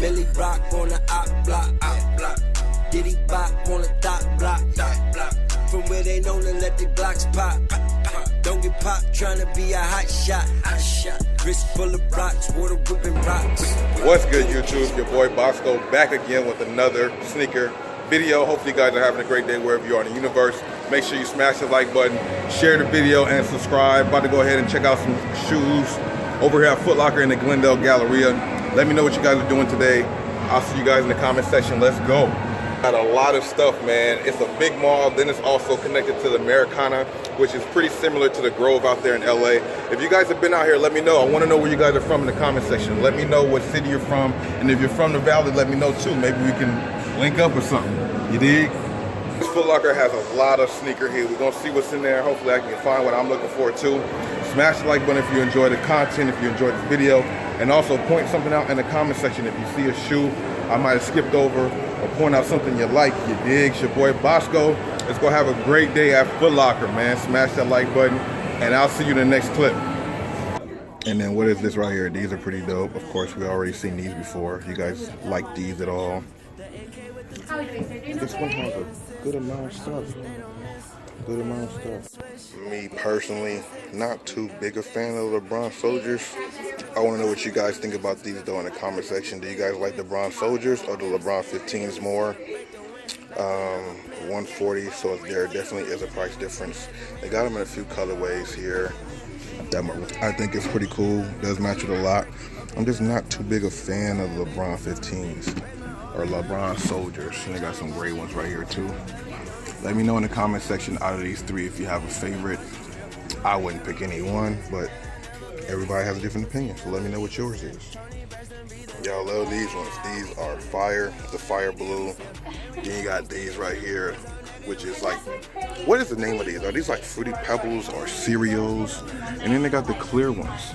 Millie rock on the op block. Diddy bop on the top block. From where they known to let the Glocks pop. Don't get popped trying to be a hot shot. Wrist full of rocks, water whipping rocks. What's good, YouTube? Your boy Bossco back again with another sneaker video. Hopefully you guys are having a great day wherever you are in the universe. Make sure you smash the like button, share the video, and subscribe. About to go ahead and check out some shoes over here at Foot Locker in the Glendale Galleria. Let me know what you guys are doing today. I'll see you guys in the comment section. Let's go. Got a lot of stuff, man. It's a big mall. Then it's also connected to the Americana, which is pretty similar to the Grove out there in LA. If you guys have been out here, let me know. I want to know where you guys are from in the comment section. Let me know what city you're from, and if you're from the Valley, let me know too. Maybe we can link up or something. You dig? This Foot Locker has a lot of sneaker here. We're gonna see what's in there. Hopefully I can find what I'm looking for too. Smash the like button if you enjoy the content, if you enjoyed the video, and also point something out in the comment section if you see a shoe I might have skipped over, or point out something you like. You dig? It's your boy Bossco. Let's go have a great day at Foot Locker, man. Smash that like button, and I'll see you in the next clip. And then what is this right here? These are pretty dope. Of course, we already seen these before. You guys like these at all? This one has a good amount of stuff. Good amount of stuff. Me personally, not too big a fan of LeBron Soldiers. I want to know what you guys think about these though in the comment section. Do you guys like the LeBron Soldiers or the LeBron 15s more? 140, so there definitely is a price difference. They got them in a few colorways here. I think it's pretty cool. Does match with a lot. I'm just not too big a fan of the LeBron 15s or LeBron Soldiers. And they got some gray ones right here too. Let me know in the comment section out of these three if you have a favorite. I wouldn't pick any one, but everybody has a different opinion, so let me know what yours is. Y'all love these ones. These are fire, the fire blue. Then you got these right here, which is like, what is the name of these? Are these like Fruity Pebbles or cereals? And then they got the clear ones.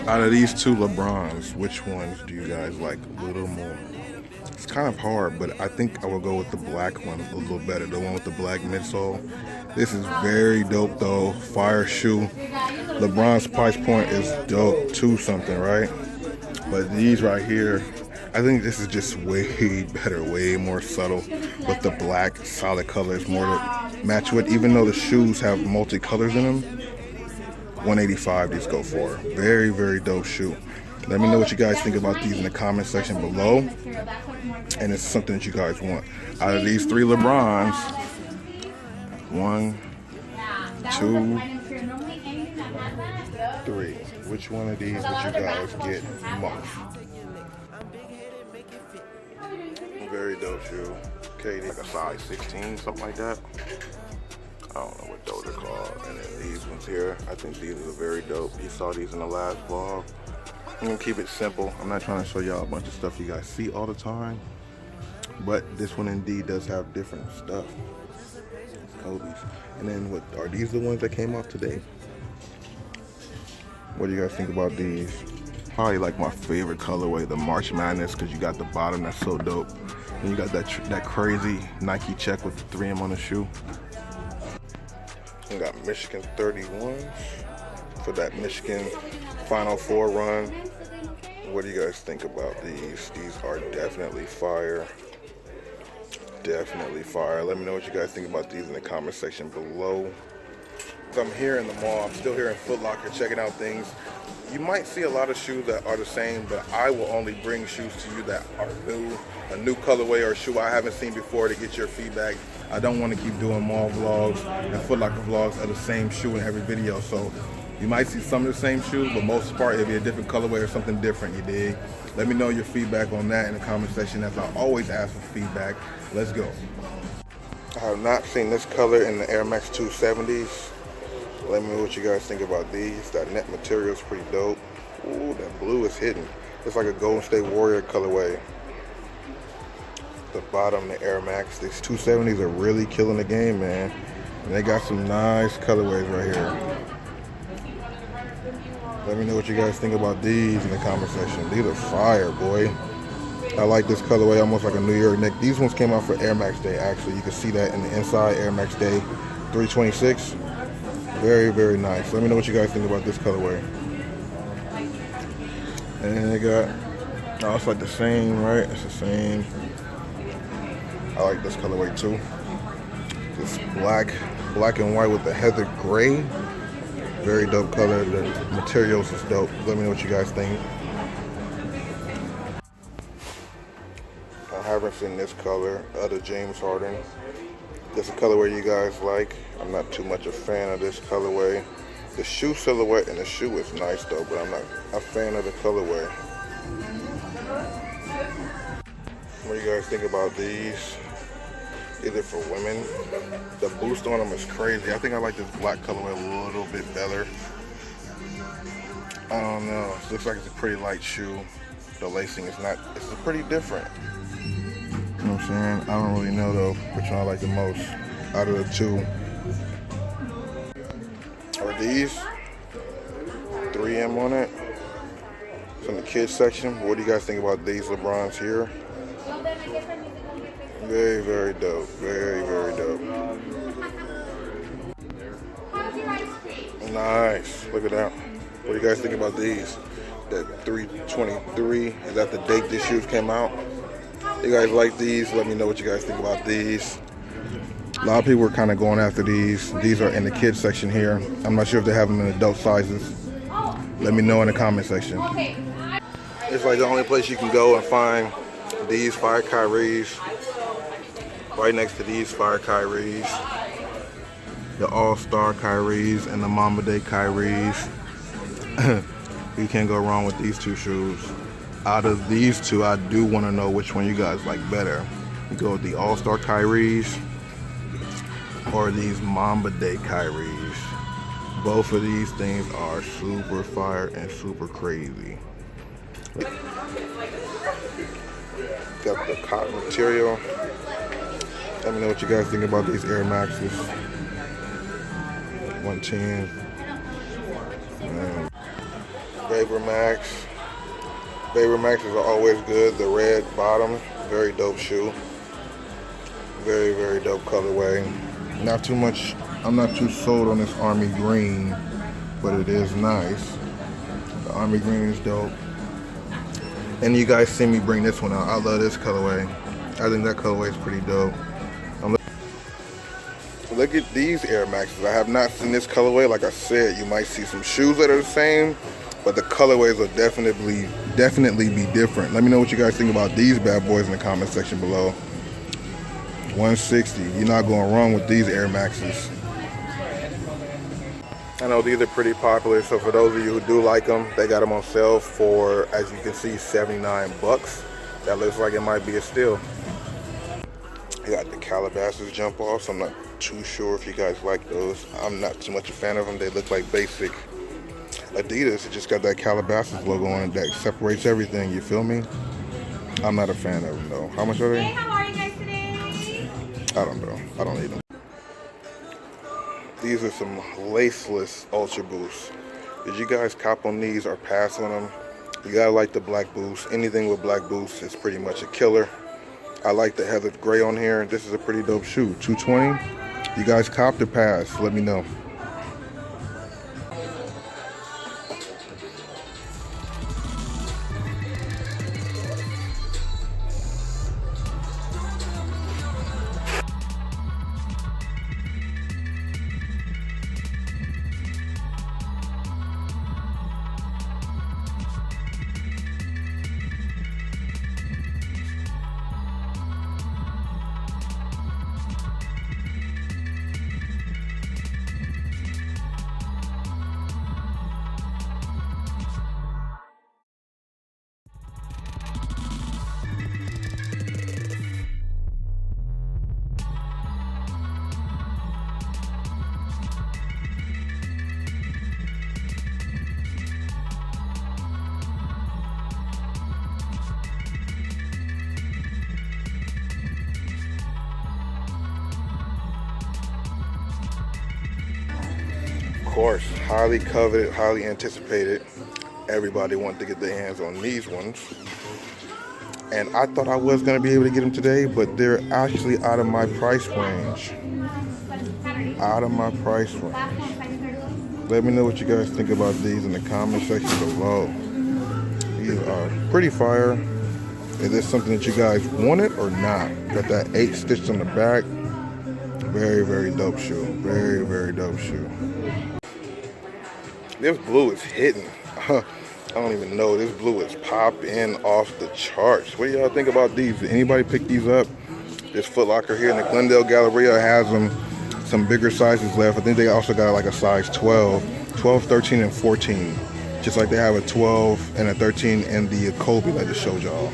Out of these two LeBrons, which ones do you guys like a little more? It's kind of hard, but I think I will go with the black one a little better, the one with the black midsole. This is very dope though, fire shoe. LeBron's price point is dope, 2 something, right? But these right here, I think this is just way better, way more subtle with the black solid colors, more to match with. Even though the shoes have multicolors in them, 185 these go for. Very, very dope shoe. Let me know what you guys think about these in the comment section below. And it's something that you guys want. Out of these 3 LeBrons, 1, 2, 3. Which one of these would you guys get most? Very dope shoe. Okay, like a size 16, something like that. I don't know what those are called. And then these ones here, I think these are very dope. You saw these in the last vlog. I'm gonna keep it simple. I'm not trying to show y'all a bunch of stuff you guys see all the time, but this one indeed does have different stuff. Kobe's. And then what are these the ones that came out today? What do you guys think about these? Probably like my favorite colorway, the March Madness, because you got the bottom that's so dope, and you got that crazy Nike check with the 3M on the shoe. We got Michigan 31s for that Michigan Final Four run. What do you guys think about these? These are definitely fire. Definitely fire. Let me know what you guys think about these in the comment section below. I'm here in the mall. I'm still here in Foot Locker checking out things. You might see a lot of shoes that are the same, but I will only bring shoes to you that are new, a new colorway or a shoe I haven't seen before to get your feedback. I don't want to keep doing mall vlogs and Foot Locker vlogs of the same shoe in every video, so you might see some of the same shoes, but most part it'll be a different colorway or something different, you dig? Let me know your feedback on that in the comment section, as I always ask for feedback. Let's go. I have not seen this color in the Air Max 270s. Let me know what you guys think about these. That net material is pretty dope. Ooh, that blue is hidden. It's like a Golden State Warrior colorway. The bottom, the Air Max. These 270s are really killing the game, man. And they got some nice colorways right here. Let me know what you guys think about these in the comment section. These are fire, boy. I like this colorway, almost like a New York neck. These ones came out for Air Max Day, actually. You can see that in the inside, Air Max Day 326. Very, very nice. Let me know what you guys think about this colorway. And they got No, it's like the same, right? It's the same. I like this colorway too. This black and white with the heather gray. Very dope color. The materials is dope. Let me know what you guys think. I haven't seen this color, other James Harden. This is a colorway you guys like. I'm not too much a fan of this colorway. The shoe silhouette and the shoe is nice though, but I'm not a fan of the colorway. What do you guys think about these? Either for women. The boost on them is crazy. I think I like this black colorway a little bit better. I don't know. It looks like it's a pretty light shoe. The lacing is not, it's pretty different. You know what I'm saying? I don't really know though which one I like the most out of the two. Are these 3M on it? It's in the kids section. What do you guys think about these LeBrons here? Very, very dope. Very, very dope. Nice. Look at that. What do you guys think about these? That 323. Is that the date these shoes came out? You guys like these? Let me know what you guys think about these. A lot of people are kind of going after these. These are in the kids section here. I'm not sure if they have them in adult sizes. Let me know in the comment section. It's like the only place you can go and find these fire Kyries. Right next to these fire Kyries. The All-Star Kyries and the Mamba Day Kyries. You can't go wrong with these two shoes. Out of these two, I do want to know which one you guys like better. You go with the All-Star Kyries or these Mamba Day Kyries. Both of these things are super fire and super crazy. Got the cotton material. Let me know what you guys think about these Air Maxes. 110. Vapor Max. Vapor Maxes are always good. The red bottom, very dope shoe. Very, very dope colorway. Not too much, I'm not too sold on this army green, but it is nice. The army green is dope. And you guys see me bring this one out. I love this colorway. I think that colorway is pretty dope. Look at these Air Maxes. I have not seen this colorway. Like I said, you might see some shoes that are the same, but the colorways will definitely be different. Let me know what you guys think about these bad boys in the comment section below. 160. You're not going wrong with these Air Maxes. I know these are pretty popular, so for those of you who do like them, they got them on sale for, as you can see, 79 bucks. That looks like it might be a steal. I got the Calabasas jump offs. I'm not too sure if you guys like those. I'm not too much a fan of them. They look like basic Adidas. It just got that Calabasas logo on it that separates everything, you feel me? I'm not a fan of them though. How much are they? Hey, how are you guys today? I don't know. I don't need them. These are some laceless Ultra Boosts. Did you guys cop on these or pass on them? You gotta like the black boost. Anything with black boost is pretty much a killer. I like the heather gray on here. This is a pretty dope shoe. 220. You guys copped or passed? Let me know. Of course, highly coveted, highly anticipated. Everybody wanted to get their hands on these ones. And I thought I was going to be able to get them today, but they're actually out of my price range. Out of my price range. Let me know what you guys think about these in the comment section below. These are pretty fire. Is this something that you guys wanted or not? Got that 8 stitched on the back. Very, very dope shoe. Very, very dope shoe. This blue is hitting. I don't even know. This blue is popping off the charts. What do y'all think about these? Did anybody pick these up? This Foot Locker here in the Glendale Galleria has them. Some bigger sizes left. I think they also got like a size 12, 13, and 14. Just like they have a 12 and a 13 and the Kobe that I just showed y'all.